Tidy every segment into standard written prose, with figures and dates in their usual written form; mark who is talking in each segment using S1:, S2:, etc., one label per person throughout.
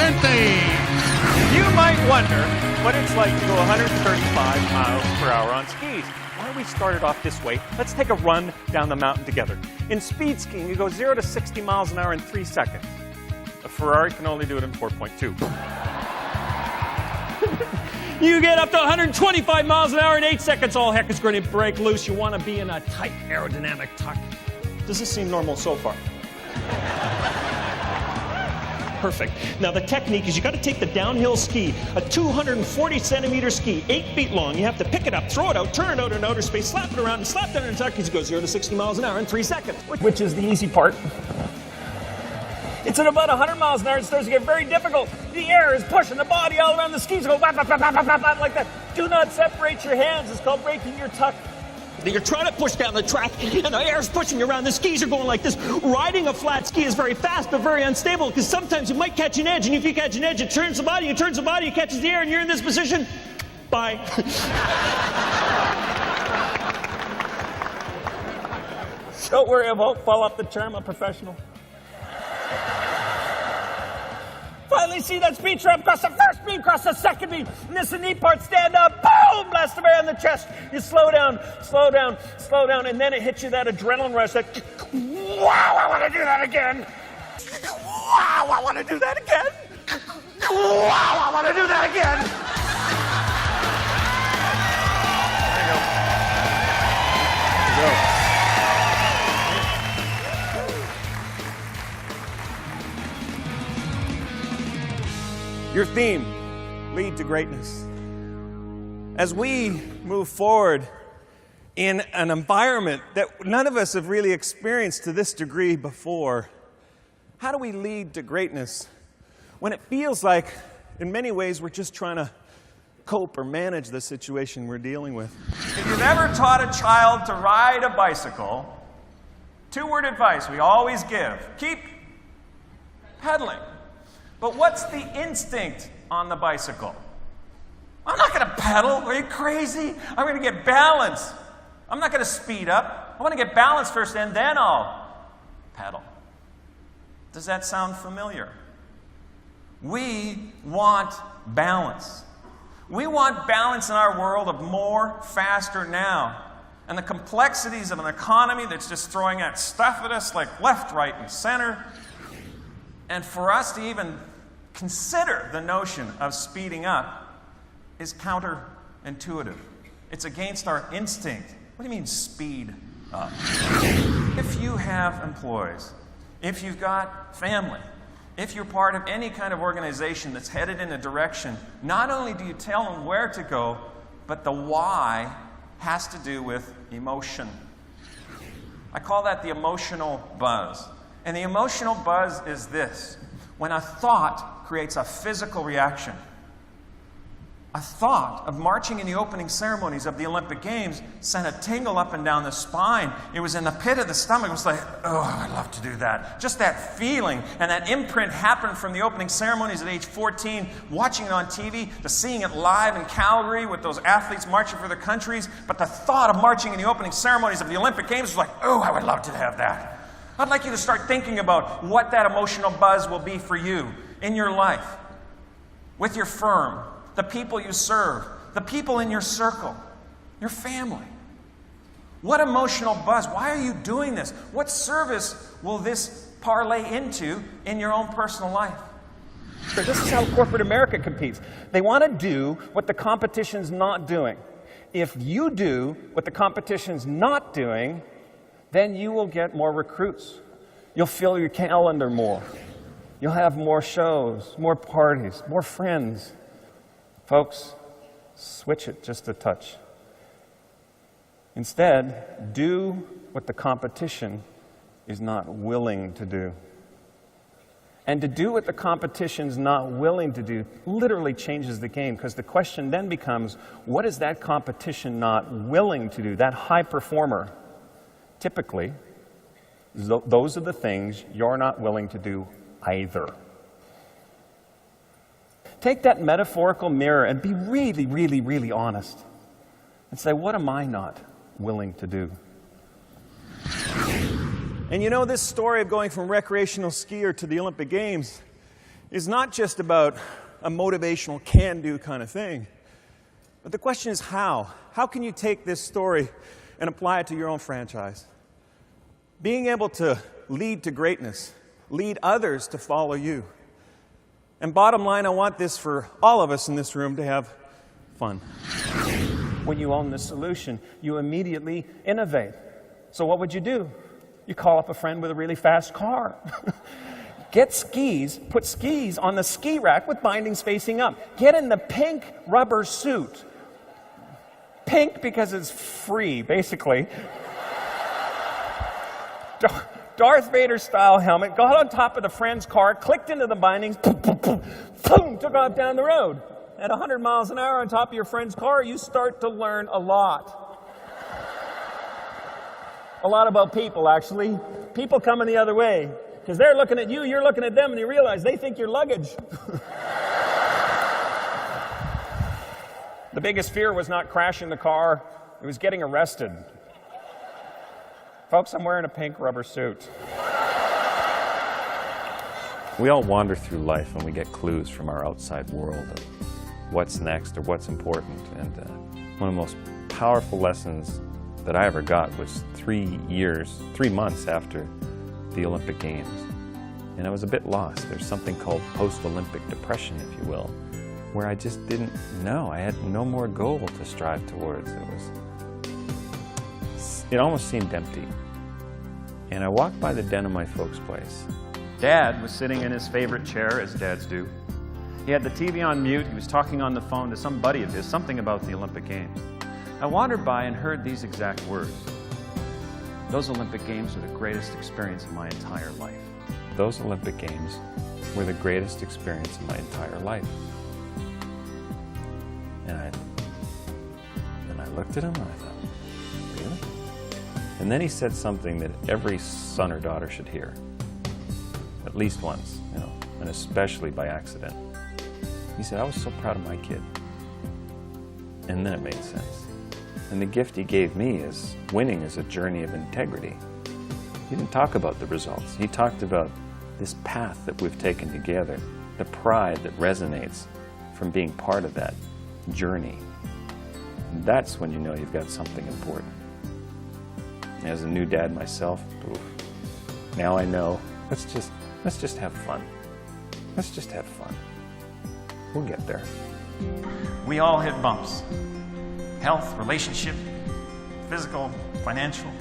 S1: Poscente.
S2: You might wonder what it's like to go 135 miles per hour on skis. Why we started off this way, let's take a run down the mountain together. In speed skiing, you go 0 to 60 miles an hour in 3 seconds. A Ferrari can only do it in 4.2. You get up to 125 miles an hour in 8 seconds. All heck is going to break loose. You want to be in a tight aerodynamic tuck. Does this seem normal so far? Perfect. Now the technique is you got to take the downhill ski, a 240 centimeter ski, 8 feet long. You have to pick it up, throw it out, turn it out in outer space, slap it around, and slap down in a tuck because you go 0 to 60 miles an hour in 3 seconds, which is the easy part. It's at about 100 miles an hour. It starts to get very difficult. The air is pushing the body all around the skis. Go bap, bap, bap, bap, bap, bap, like that. Do not separate your hands. It's called breaking your tuck. You're trying to push down the track, and the air is pushing you around. The skis are going like this. Riding a flat ski is very fast, but very unstable, because sometimes you might catch an edge, and if you catch an edge, it turns the body, it catches the air, and you're in this position. Bye. Don't worry, I won't fall off the chair. I'm a professional. Finally see that speed trap, cross the first beam, cross the second beam. And this is the neat part, stand up, boom, blast the air in the chest. You slow down, and then it hits you that adrenaline rush, that, wow, I want to do that again. Wow, I want to do that again. Wow, I want to do that again. There you go. Your theme, lead to greatness. As we move forward in an environment that none of us have really experienced to this degree before, how do we lead to greatness when it feels like, in many ways, we're just trying to cope or manage the situation we're dealing with? If you've ever taught a child to ride a bicycle, 2-word advice we always give: keep pedaling. But what's the instinct on the bicycle? I'm not going to pedal. Are you crazy? I'm going to get balance. I'm not going to speed up. I want to get balance first, and then I'll pedal. Does that sound familiar? We want balance. We want balance in our world of more, faster, now. And the complexities of an economy that's just throwing that stuff at us like left, right, and center. And for us to even consider the notion of speeding up is counterintuitive. It's against our instinct. What do you mean, speed up? If you have employees, if you've got family, if you're part of any kind of organization that's headed in a direction, not only do you tell them where to go, but the why has to do with emotion. I call that the emotional buzz. And the emotional buzz is this: when a thought creates a physical reaction. A thought of marching in the opening ceremonies of the Olympic Games sent a tingle up and down the spine. It was in the pit of the stomach. It was like, oh, I'd love to do that. Just that feeling and that imprint happened from the opening ceremonies at age 14, watching it on TV, to seeing it live in Calgary with those athletes marching for their countries. But the thought of marching in the opening ceremonies of the Olympic Games was like, oh, I would love to have that. I'd like you to start thinking about what that emotional buzz will be for you in your life, with your firm, the people you serve, the people in your circle, your family. What emotional buzz? Why are you doing this? What service will this parlay into in your own personal life? This is how corporate America competes. They want to do what the competition's not doing. If you do what the competition's not doing, then you will get more recruits. You'll fill your calendar more. You'll have more shows, more parties, more friends. Folks, switch it just a touch. Instead, do what the competition is not willing to do. And to do what the competition's not willing to do literally changes the game, because the question then becomes, what is that competition not willing to do? That high performer, typically, those are the things you're not willing to do either. Take that metaphorical mirror and be really, really, really honest. And say, what am I not willing to do? And you know, this story of going from recreational skier to the Olympic Games is not just about a motivational can-do kind of thing, but the question is how. How can you take this story and apply it to your own franchise? Being able to lead to greatness, lead others to follow you. And bottom line, I want this for all of us in this room to have fun. When you own the solution, you immediately innovate. So what would you do? You call up a friend with a really fast car. Get skis, put skis on the ski rack with bindings facing up. Get in the pink rubber suit. Pink because it's free, basically. Darth Vader style helmet, got on top of the friend's car, clicked into the bindings, boom, took off down the road. At 100 miles an hour on top of your friend's car, you start to learn a lot. A lot about people, actually. People coming the other way. Because they're looking at you, you're looking at them, and you realize they think you're luggage. The biggest fear was not crashing the car, it was getting arrested. Folks, I'm wearing a pink rubber suit.
S1: We all wander through life and we get clues from our outside world of what's next or what's important. And one of the most powerful lessons that I ever got was 3 months after the Olympic Games. And I was a bit lost. There's something called post-Olympic depression, if you will, where I just didn't know. I had no more goal to strive towards. It almost seemed empty. And I walked by the den of my folks' place. Dad was sitting in his favorite chair, as dads do. He had the TV on mute. He was talking on the phone to some buddy of his, something about the Olympic Games. I wandered by and heard these exact words. Those Olympic Games were the greatest experience of my entire life. Those Olympic Games were the greatest experience of my entire life. And I looked at him and I thought, really? And then he said something that every son or daughter should hear. At least once, and especially by accident. He said, I was so proud of my kid. And then it made sense. And the gift he gave me is winning is a journey of integrity. He didn't talk about the results. He talked about this path that we've taken together, the pride that resonates from being part of that journey. And that's when you know you've got something important. As a new dad myself, now I know, let's just have fun. Let's just have fun. We'll get there.
S3: We all hit bumps. Health, relationship, physical, financial.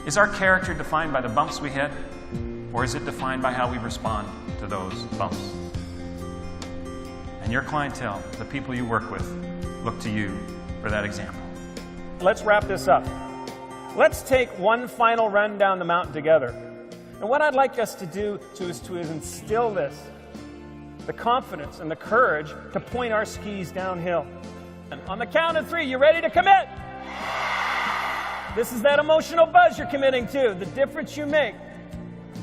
S3: Is our character defined by the bumps we hit, or is it defined by how we respond to those bumps? And your clientele, the people you work with, look to you for that example.
S2: Let's wrap this up. Let's take one final run down the mountain together. And what I'd like us to do is to instill this, the confidence and the courage to point our skis downhill. And on the count of 3, you ready to commit? This is that emotional buzz you're committing to, the difference you make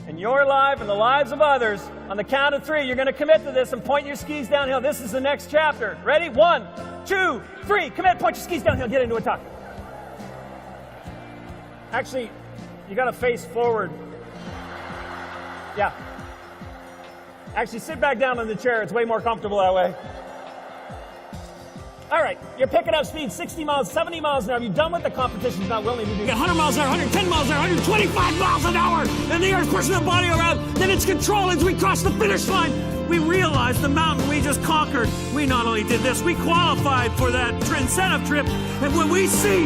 S2: in your life and the lives of others. On the count of 3, you're going to commit to this and point your skis downhill. This is the next chapter. Ready? 1, 2, 3. Commit, point your skis downhill, get into a tuck. Actually, you got to face forward. Yeah. Actually, sit back down in the chair. It's way more comfortable that way. All right, you're picking up speed 60 miles, 70 miles an hour. You're done with the competition. You're not willing to do.
S4: You get 100 miles an hour, 110 miles an hour, 125 miles an hour, and the earth pushing the body around. Then it's control as we cross the finish line. We realized the mountain we just conquered. We not only did this, we qualified for that incentive trip. And when we see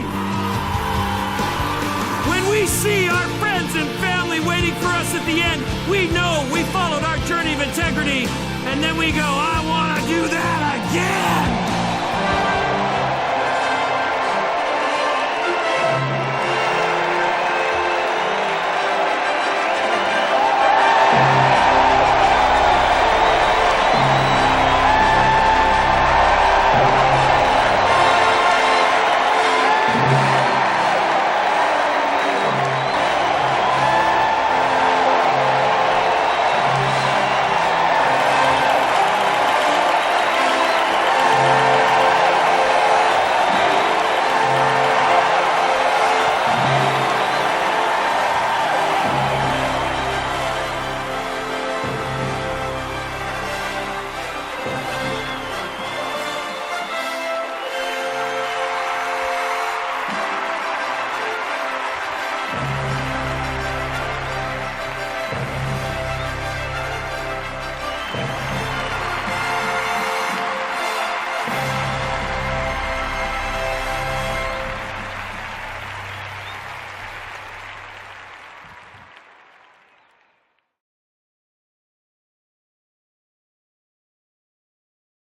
S4: our friends and family waiting for us at the end, we know we followed our journey of integrity. And then we go, I want to do that again.